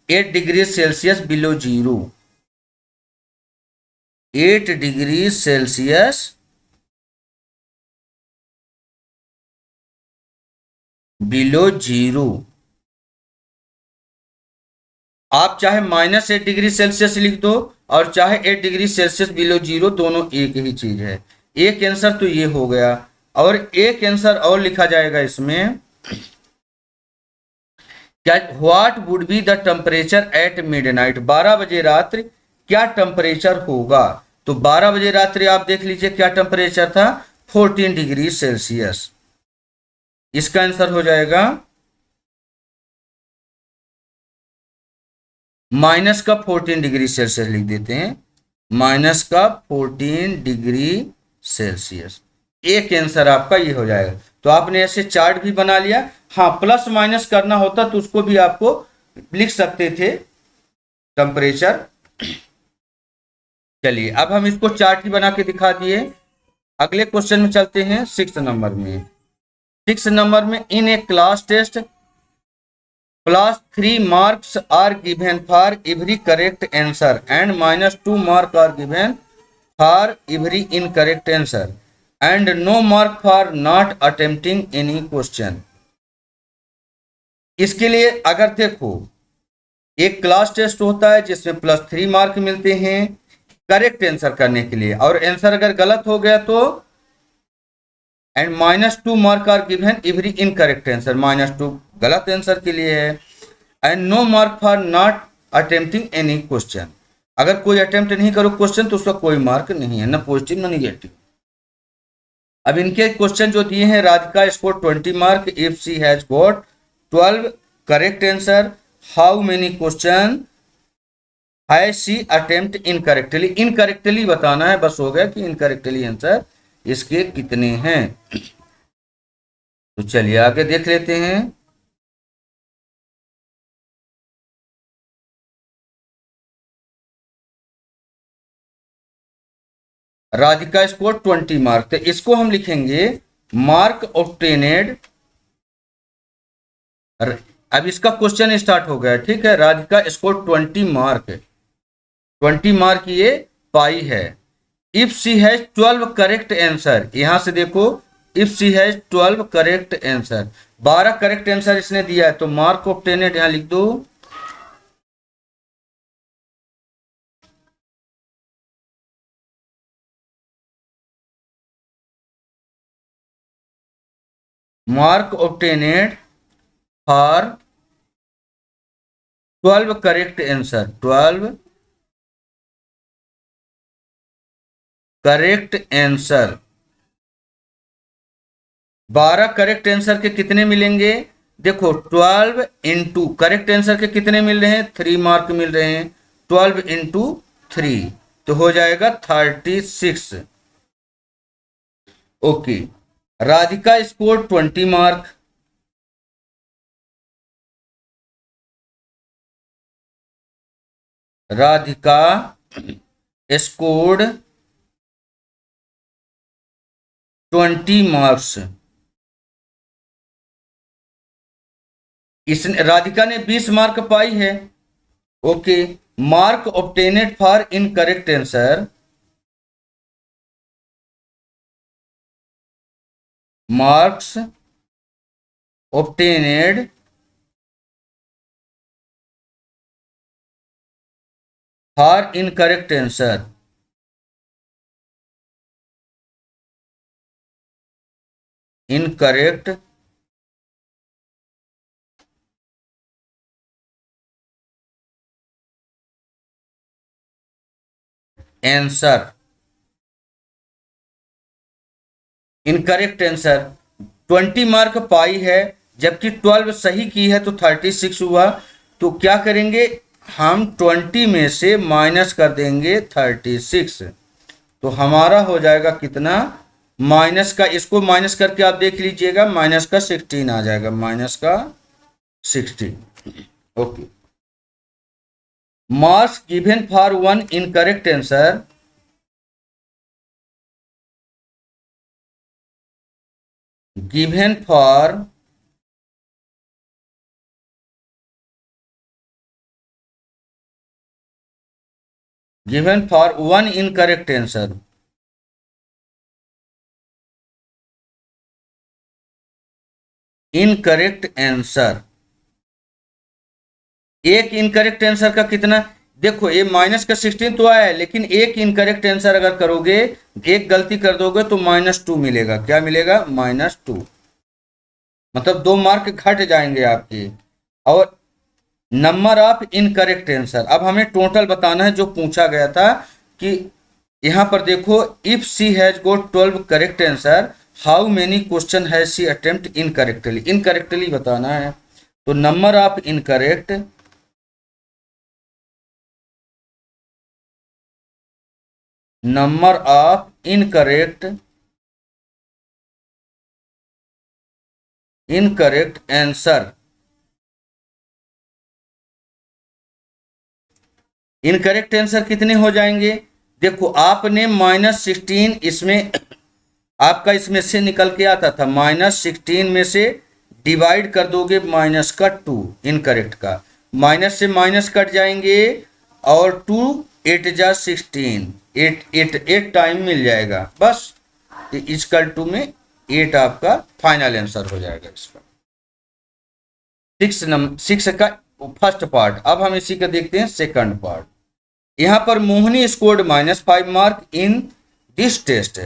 A: 8 degree Celsius below zero, 8 degree Celsius below zero. आप चाहे -8 डिग्री सेल्सियस लिख दो और चाहे 8 डिग्री सेल्सियस बिलो जीरो, दोनों एक ही चीज है। एक आंसर तो ये हो गया, और एक आंसर और लिखा जाएगा इसमें, क्या what would be the temperature eight midnight, 12 बजे रात्रि क्या टेम्परेचर होगा। तो 12 बजे रात्रि आप देख लीजिए क्या टेम्परेचर था, 14 डिग्री सेल्सियस। इसका आंसर हो जाएगा -14 डिग्री सेल्सियस लिख देते हैं, -14 डिग्री सेल्सियस। एक आंसर आपका ये हो जाएगा। तो आपने ऐसे चार्ट भी बना लिया, हाँ प्लस माइनस करना होता तो उसको भी आपको लिख सकते थे टेम्परेचर। चलिए अब हम इसको चार्ट ही बना के दिखा दिए। अगले क्वेश्चन में चलते हैं 6 नंबर में। 6 नंबर में, इन ए class test plus 3 marks are given for every correct answer and -2 mark are given for every incorrect answer and no mark for not attempting any question। इसके लिए अगर देखो एक क्लास टेस्ट होता है जिसमें +3 मार्क मिलते हैं करेक्ट आंसर करने के लिए, और आंसर अगर गलत हो गया तो and -2 mark are given every incorrect answer, -2 गलत आंसर के लिए है। And no mark for not attempting any question, अगर कोई अटेम्प्ट नहीं करो क्वेश्चन तो उसका कोई मार्क नहीं है, ना पॉजिटिव ना निगेटिव। अब इनके क्वेश्चन जो दिए हैं, Radhika score 20 mark if she has got 12 correct answer, how many question has she attempt incorrectly, incorrectly बताना है, बस हो गया कि इनकरेक्टली आंसर इसके कितने हैं। तो चलिए आगे देख लेते हैं। राधिका स्कोर 20 मार्क, तो इसको हम लिखेंगे मार्क ऑब्टेनेड। अब इसका क्वेश्चन स्टार्ट हो गया, ठीक है। राधिका स्कोर 20 मार्क, 20 मार्क ये पाई है। If C has 12 correct answer, यहां से देखो if C has 12 correct answer, 12 correct answer इसने दिया है, तो मार्क ऑब्टेनेड यहां लिख दो mark obtained for 12 correct answer, 12 correct answer. 12 correct answer के कितने मिलेंगे, देखो 12 इंटू करेक्ट आंसर के कितने मिल रहे हैं, 3 मार्क मिल रहे हैं, 12 इंटू 3 तो हो जाएगा 36। Okay, Radhika score 20 mark, Radhika scored 20 marks, इसने राधिका ने 20 मार्क पाई है। Okay, mark obtained for incorrect answer, marks obtained for incorrect answer, incorrect answer, incorrect answer 20 mark पाई है, जबकि 12 सही की है तो 36 हुआ। तो क्या करेंगे हम, 20 में से माइनस कर देंगे 36, तो हमारा हो जाएगा कितना, माइनस का, इसको माइनस करके आप देख लीजिएगा, माइनस का 16 आ जाएगा, माइनस का 16। Okay, marks given for 1 incorrect answer, given for one incorrect answer, incorrect answer, एक इनकरेक्ट आंसर का कितना, देखो ये माइनस का 16 तो आया है, लेकिन एक इनकरेक्ट आंसर अगर करोगे, एक गलती कर दोगे तो -2 मिलेगा। क्या मिलेगा, -2, मतलब 2 मार्क घट जाएंगे आपके। और नंबर ऑफ इनकरेक्ट आंसर, अब हमें टोटल बताना है जो पूछा गया था, कि यहां पर देखो if C has got 12 correct answer, how many question has she attempt incorrectly, incorrectly बताना है। तो number of incorrect, number of incorrect answer, incorrect answer कितने हो जाएंगे, देखो आपने -16 इसमें आपका इसमें से निकल के आता था, -16 में से डिवाइड कर दोगे -2 इनकरेक्ट का, माइनस से माइनस कट जाएंगे, और 2 8 जा 16, 8 टाइम मिल जाएगा बस, इक्वल टू में 8 आपका फाइनल आंसर हो जाएगा इसका। 6 का फर्स्ट पार्ट। अब हम इसी का देखते हैं सेकंड पार्ट। यहां पर Mohini scored -5 mark in this test,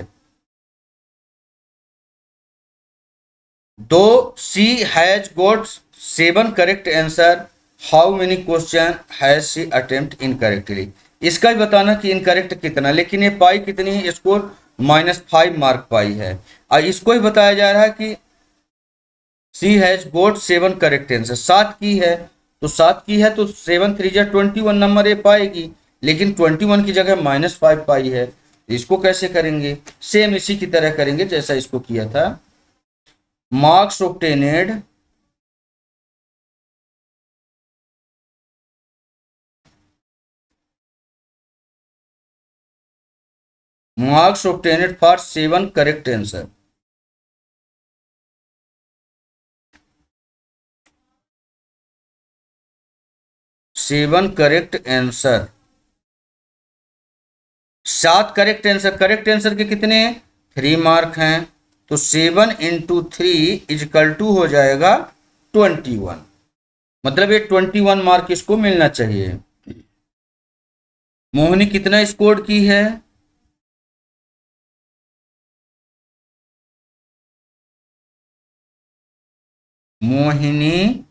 A: though she has got 7 correct answer, how many question has she attempt incorrectly. इसका भी बताना कि इनकरेक्ट कितना, लेकिन ये पाई कितनी है, स्कोर -5 मार्क पाई है। और इसको ही बताया जा रहा है कि she has got 7 correct answer, 7 की है, तो 7 की है तो 7 3 जा 21 नंबर ये पाएगी, लेकिन 21 की जगह -5 पाई है, तो इसको कैसे करेंगे? सेम इसी की तरह करेंगे जैसा इसको किया था। Marks obtained for 7 correct answer. Seven correct answer, 7 correct answer. Correct answer के कितने 3 मार्क हैं, तो 7 × 3 = हो जाएगा 21। मतलब ये 21 मार्क इसको मिलना चाहिए। मोहिनी कितना स्कोर की है? मोहिनी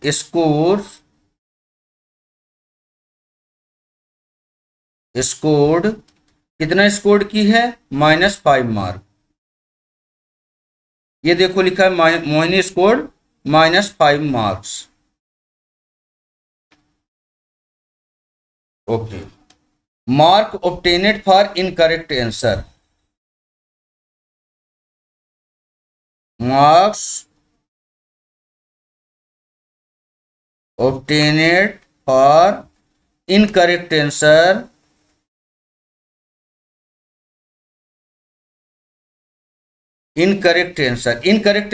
A: स्कोर्ड कितना स्कोर की है? -5 मार्क। ये देखो लिखा है Mohini scored -5 marks. Okay. Mark obtained for incorrect answer, marks obtained for incorrect answer incorrect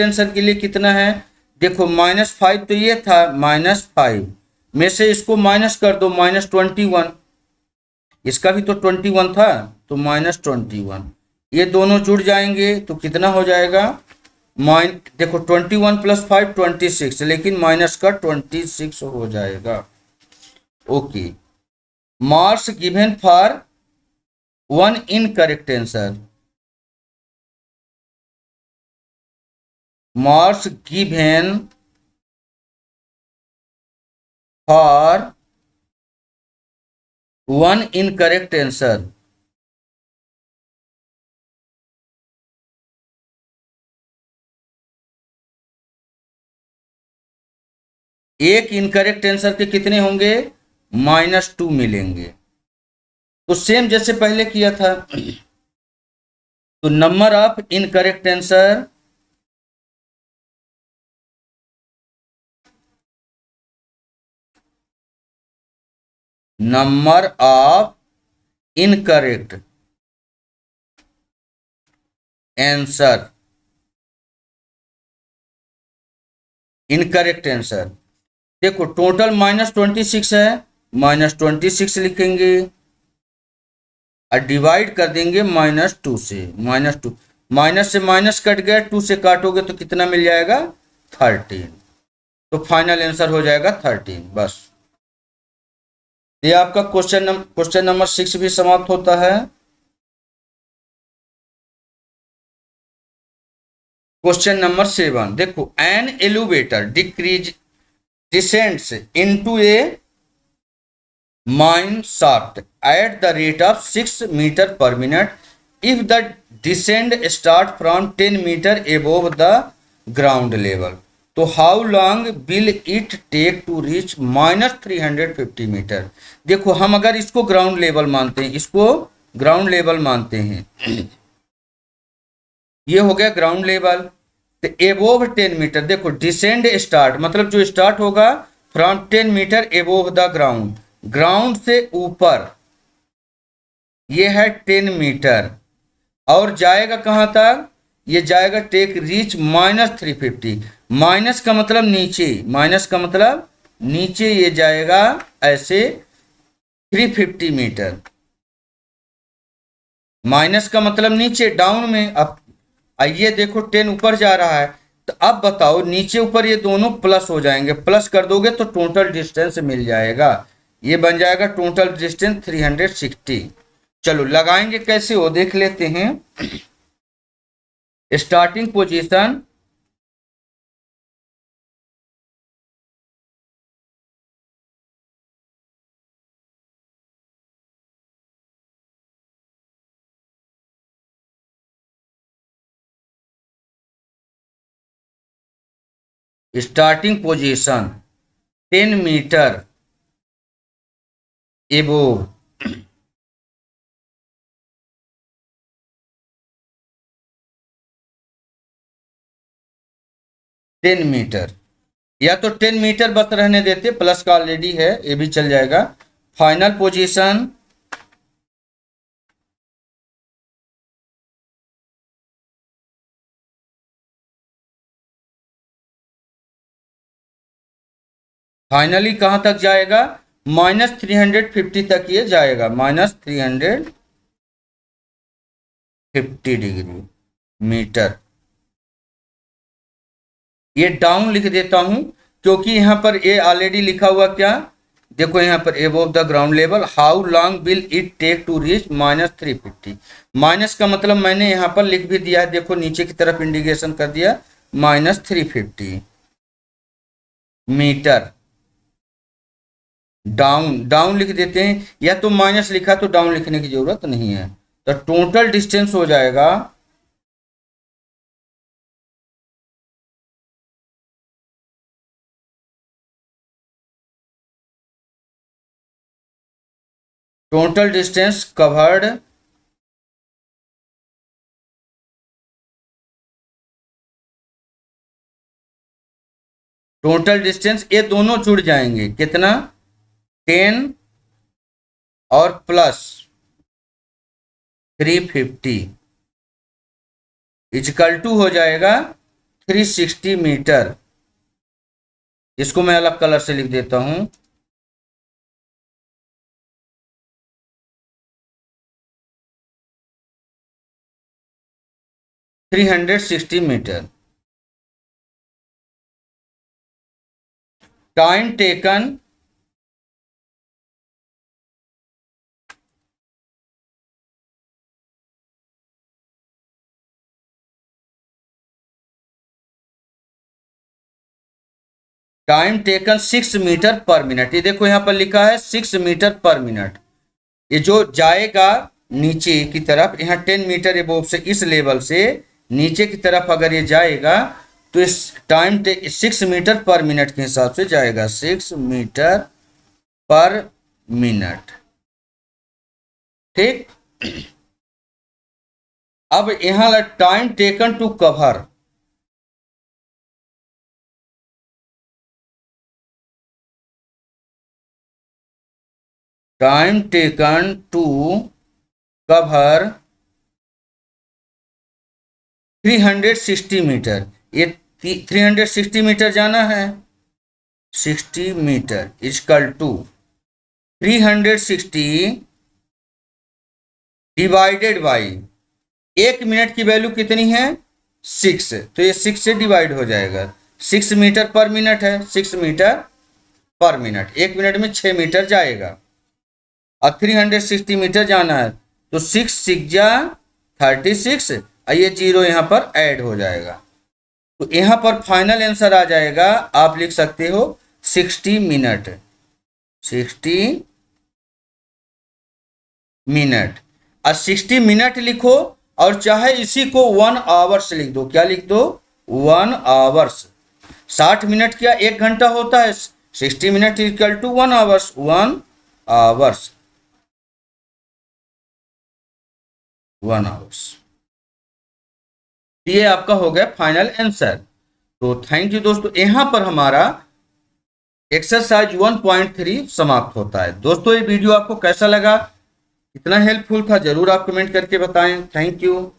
A: answer के लिए कितना है? देखो -5 तो ये था, -5 में से इसको माइनस कर दो, -21, इसका भी तो 21 था, तो -21, ये दोनों जुड़ जाएंगे तो कितना हो जाएगा? देखो 21 + 5 26, लेकिन माइनस का 26 हो जाएगा। Okay. Marks given for 1 incorrect answer, marks given for 1 incorrect answer, एक इनकरेक्ट आंसर के कितने होंगे? -2 मिलेंगे। तो सेम जैसे पहले किया था, तो number of incorrect answer number of incorrect answer, incorrect answer देखो टोटल -26 है, -26 लिखेंगे और डिवाइड कर देंगे -2 से। -2 माइनस से माइनस कट गया, 2 से काटोगे तो कितना मिल जाएगा? 13। तो फाइनल आंसर हो जाएगा 13। बस ये आपका क्वेश्चन नंबर 6 भी समाप्त होता है। क्वेश्चन नंबर 7 देखो, an elevator descends into a mine shaft at the rate of 6 meter per minute if the descent start from 10 meter above the ground level, तो how long will it take to reach -350 metre. देखो हम अगर इसको ग्राउंड लेवल मानते हैं, इसको ग्राउंड लेवल मानते हैं, ये हो गया ग्राउंड लेवल। तो एबोव 10 मीटर, देखो डिसेंड स्टार्ट मतलब जो स्टार्ट होगा from 10 metre above the ground, ground से ऊपर, ये है 10 मीटर, और जाएगा कहां तक? ये जाएगा टेक रीच -350। माइनस का मतलब नीचे, माइनस का मतलब नीचे ये जाएगा ऐसे 350 मीटर, माइनस का मतलब नीचे डाउन में। अब आइए देखो 10 ऊपर जा रहा है, तो अब बताओ, नीचे ऊपर ये दोनों प्लस हो जाएंगे, प्लस कर दोगे तो टोटल डिस्टेंस मिल जाएगा, ये बन जाएगा टोटल डिस्टेंस 360। चलो लगाएंगे कैसे वो देख लेते हैं। Starting position, starting position 10 metre above, ten metre, या तो 10 मीटर बस रहने देते, प्लस का ऑलरेडी है, ये भी चल जाएगा। फाइनल पोजीशन फाइनली कहां तक जाएगा, -350 तक ये जाएगा, -350 डिग्री मीटर। ये डाउन लिख देता हूं क्योंकि यहां पर ये ऑलरेडी लिखा हुआ क्या, देखो यहां पर above the ground level, how long will it take to reach -350। Minus का मतलब मैंने यहां पर लिख भी दिया है, देखो नीचे की तरफ इंडिकेशन कर दिया, -350 मीटर। डाउन लिख देते हैं, या तो माइनस लिखा तो डाउन लिखने की जरूरत नहीं है। तो टोटल डिस्टेंस हो जाएगा total distance covered total distance, ये दोनों जुड़ जाएंगे, कितना 10 और प्लस 350 इजकल टू हो जाएगा 360 मीटर। इसको मैं अलग कलर से लिख देता हूं, ,360 metre. Time taken time taken 6 metre पर मिनट। ये देखो यहां पर लिखा है 6 मीटर पर मिनट। ये जो जाएगा नीचे की तरफ, यहाँ 10 मीटर एबोव से, इस लेवल से नीचे की तरफ अगर ये जाएगा तो इस टाइम 6 मीटर पर मिनट के हिसाब से जाएगा, 6 मीटर पर मिनट। ठीक, अब यहां time taken to cover, time taken to cover 360 metre. ये 360 मीटर जाना है, 60 metre equal to 360 divided by, 1 minute की वैल्यू कितनी है 6, तो ये 6 से डिवाइड हो जाएगा, 6 मीटर पर मिनट है, 6 मीटर पर मिनट, 1 मिनट में 6 मीटर जाएगा। अब 360 मीटर जाना है तो 6 6 जा 36, ये 0 यहाँ पर ऐड हो जाएगा, तो यहाँ पर फाइनल आंसर आ जाएगा, आप लिख सकते हो 60 मिनट, 60 मिनट। और 60 मिनट लिखो और चाहे इसी को 1 आवर्स लिख दो, क्या लिख दो 1 आवर्स। 60 मिनट क्या 1 घंटा होता है, 60 minute equal to 1 hours, 1 hours, 1 hours. ये आपका हो गया फाइनल आंसर। तो थैंक यू दोस्तों, यहां पर हमारा एक्सरसाइज 1.3 समाप्त होता है। दोस्तों ये वीडियो आपको कैसा लगा, कितना हेल्पफुल था, जरूर आप कमेंट करके बताएं। Thank you.